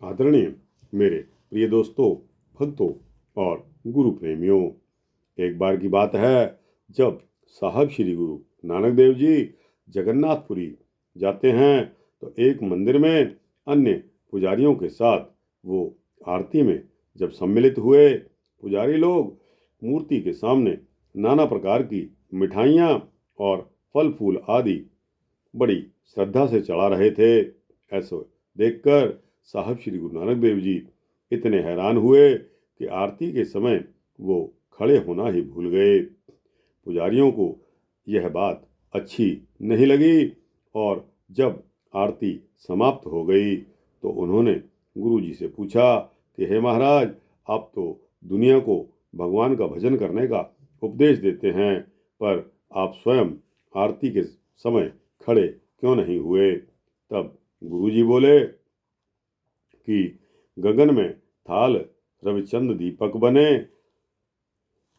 आदरणीय मेरे प्रिय दोस्तों, भक्तों और गुरु प्रेमियों, एक बार की बात है जब साहब श्री गुरु नानक देव जी जगन्नाथपुरी जाते हैं तो एक मंदिर में अन्य पुजारियों के साथ वो आरती में जब सम्मिलित हुए, पुजारी लोग मूर्ति के सामने नाना प्रकार की मिठाइयाँ और फल फूल आदि बड़ी श्रद्धा से चढ़ा रहे थे। ऐसा देखकर साहब श्री गुरु नानक देव जी इतने हैरान हुए कि आरती के समय वो खड़े होना ही भूल गए। पुजारियों को यह बात अच्छी नहीं लगी और जब आरती समाप्त हो गई तो उन्होंने गुरु जी से पूछा कि हे महाराज, आप तो दुनिया को भगवान का भजन करने का उपदेश देते हैं, पर आप स्वयं आरती के समय खड़े क्यों नहीं हुए? तब गुरुजी बोले कि गगन में थाल रविचंद दीपक बने,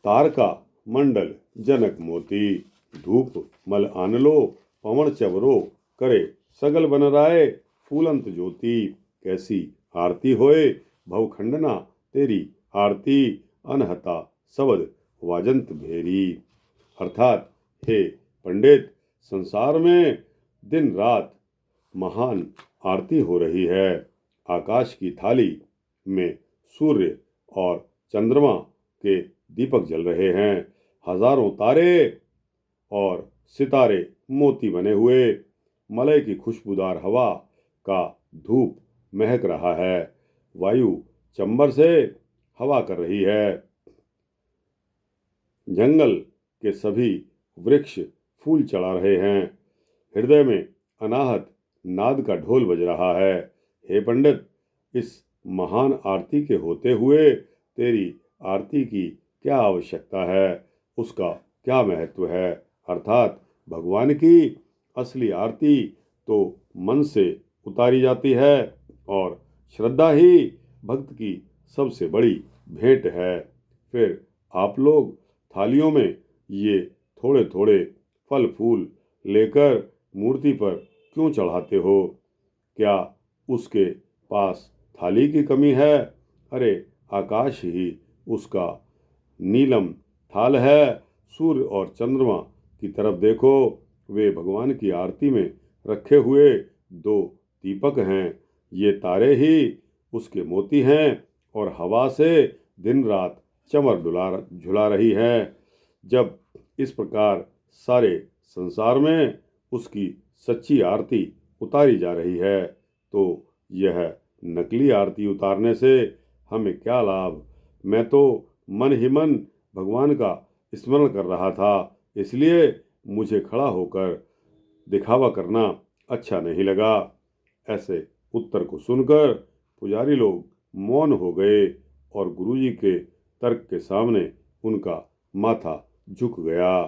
तारका मंडल जनक मोती, धूप मल आन लो पवन चवरो, करे सगल बन राय फूलंत ज्योति, कैसी आरती होए भवखंडना तेरी आरती, अनहता सबद वाजंत भेरी। अर्थात हे पंडित, संसार में दिन रात महान आरती हो रही है। आकाश की थाली में सूर्य और चंद्रमा के दीपक जल रहे हैं, हजारों तारे और सितारे मोती बने हुए, मलय की खुशबूदार हवा का धूप महक रहा है, वायु चंबर से हवा कर रही है, जंगल के सभी वृक्ष फूल चढ़ा रहे हैं, हृदय में अनाहत नाद का ढोल बज रहा है। हे पंडित, इस महान आरती के होते हुए तेरी आरती की क्या आवश्यकता है? उसका क्या महत्व है? अर्थात भगवान की असली आरती तो मन से उतारी जाती है और श्रद्धा ही भक्त की सबसे बड़ी भेंट है। फिर आप लोग थालियों में ये थोड़े थोड़े फल फूल लेकर मूर्ति पर क्यों चढ़ाते हो? क्या उसके पास थाली की कमी है? अरे, आकाश ही उसका नीलम थाल है। सूर्य और चंद्रमा की तरफ देखो, वे भगवान की आरती में रखे हुए दो दीपक हैं। ये तारे ही उसके मोती हैं और हवा से दिन रात चमर झुला रही है। जब इस प्रकार सारे संसार में उसकी सच्ची आरती उतारी जा रही है तो यह नकली आरती उतारने से हमें क्या लाभ? मैं तो मन ही मन भगवान का स्मरण कर रहा था, इसलिए मुझे खड़ा होकर दिखावा करना अच्छा नहीं लगा। ऐसे उत्तर को सुनकर पुजारी लोग मौन हो गए और गुरुजी के तर्क के सामने उनका माथा झुक गया।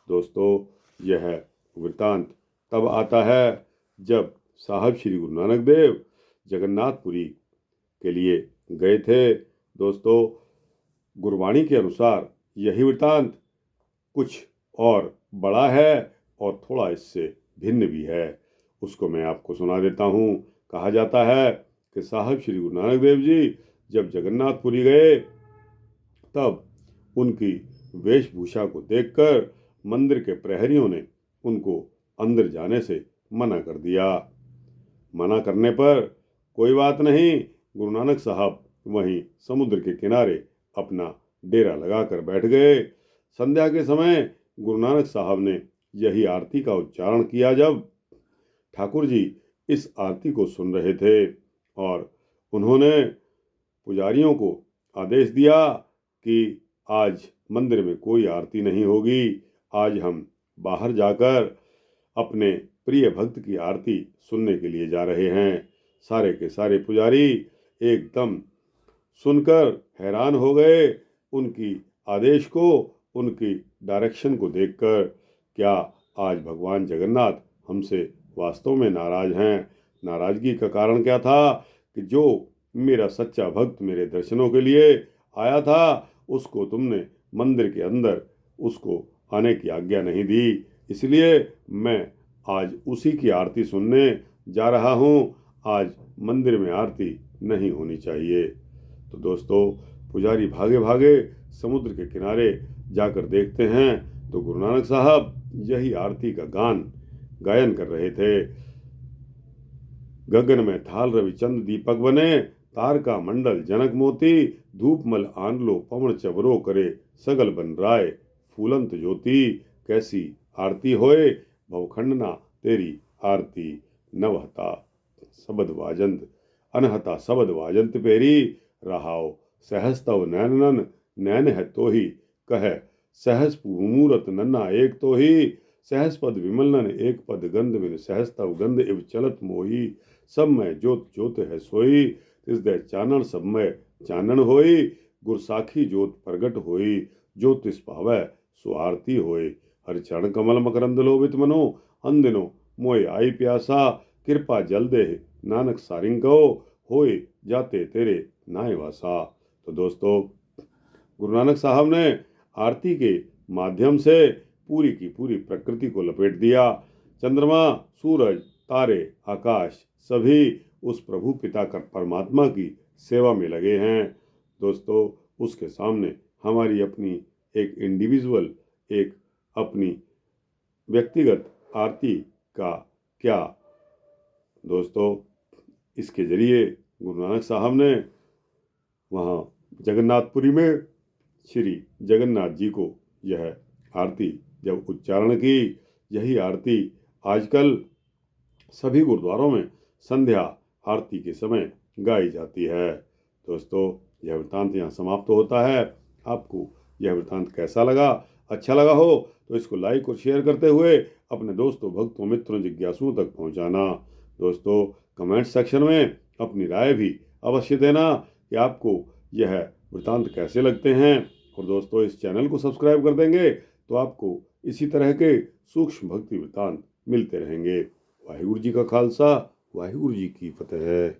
दोस्तों, यह वृतांत तब आता है जब साहब श्री गुरु नानक देव जगन्नाथपुरी के लिए गए थे। दोस्तों, गुरबाणी के अनुसार यही वृतांत कुछ और बड़ा है और थोड़ा इससे भिन्न भी है। उसको मैं आपको सुना देता हूँ। कहा जाता है कि साहब श्री गुरु नानक देव जी जब जगन्नाथपुरी गए तब उनकी वेशभूषा को देखकर मंदिर के प्रहरियों ने उनको अंदर जाने से मना कर दिया। मना करने पर कोई बात नहीं, गुरु नानक साहब वहीं समुद्र के किनारे अपना डेरा लगाकर बैठ गए। संध्या के समय गुरु नानक साहब ने यही आरती का उच्चारण किया। जब ठाकुर जी इस आरती को सुन रहे थे और उन्होंने पुजारियों को आदेश दिया कि आज मंदिर में कोई आरती नहीं होगी, आज हम बाहर जाकर अपने प्रिय भक्त की आरती सुनने के लिए जा रहे हैं। सारे के सारे पुजारी एकदम सुनकर हैरान हो गए। उनकी आदेश को, उनकी डायरेक्शन को देखकर, क्या आज भगवान जगन्नाथ हमसे वास्तव में नाराज हैं? नाराजगी का कारण क्या था कि जो मेरा सच्चा भक्त मेरे दर्शनों के लिए आया था उसको तुमने मंदिर के अंदर उसको आने की आज्ञा नहीं दी, इसलिए मैं आज उसी की आरती सुनने जा रहा हूँ। आज मंदिर में आरती नहीं होनी चाहिए। तो दोस्तों, पुजारी भागे भागे समुद्र के किनारे जाकर देखते हैं तो गुरु नानक साहब यही आरती का गायन कर रहे थे। गगन में थाल रविचंद दीपक बने, तारका मंडल जनक मोती, धूपमल आनलो पवन चवरो करे, सगल बन राय फूलंत ज्योति, कैसी आरती होए भवखंडना तेरी आरती, नवहता सबद वाजंत अनहता सबद वाजंत पेरी, रहाओ सहस तव नैनन नैन है तो ही कह, सहस मूरत नन्ना एक तो ही, सहस पद विमलन एक पद गंध बिन, सहस तव गंध इव चलत मोही, सब में ज्योत ज्योत है सोई, तिस दे चानन सब में चानन होई, गुर साखी ज्योत प्रगट होई, जो तिस पावै सो आरती होए, हर चरण कमल मकरंद लोभित मनो, अंदिनो मोय आई प्यासा, कृपा जल दे नानक सारिंगो, होए जाते तेरे नाय वासा। तो दोस्तों, गुरु नानक साहब ने आरती के माध्यम से पूरी की पूरी प्रकृति को लपेट दिया। चंद्रमा, सूरज, तारे, आकाश सभी उस प्रभु पिता कर परमात्मा की सेवा में लगे हैं। दोस्तों, उसके सामने हमारी अपनी एक इंडिविजुअल, एक अपनी व्यक्तिगत आरती का क्या। दोस्तों, इसके जरिए गुरु नानक साहब ने वहाँ जगन्नाथपुरी में श्री जगन्नाथ जी को यह आरती जब उच्चारण की, यही आरती आजकल सभी गुरुद्वारों में संध्या आरती के समय गाई जाती है। दोस्तों, यह वृत्तांत यहाँ समाप्त होता है। आपको यह वृत्तांत कैसा लगा? अच्छा लगा हो तो इसको लाइक और शेयर करते हुए अपने दोस्तों, भक्तों, मित्रों, जिज्ञासुओं तक पहुँचाना। दोस्तों, कमेंट सेक्शन में अपनी राय भी अवश्य देना कि आपको यह वृत्तांत कैसे लगते हैं। और दोस्तों, इस चैनल को सब्सक्राइब कर देंगे तो आपको इसी तरह के सूक्ष्म भक्ति वृत्तांत मिलते रहेंगे। वाहिगुरु जी का खालसा, वाहिगुरु जी की फतेह।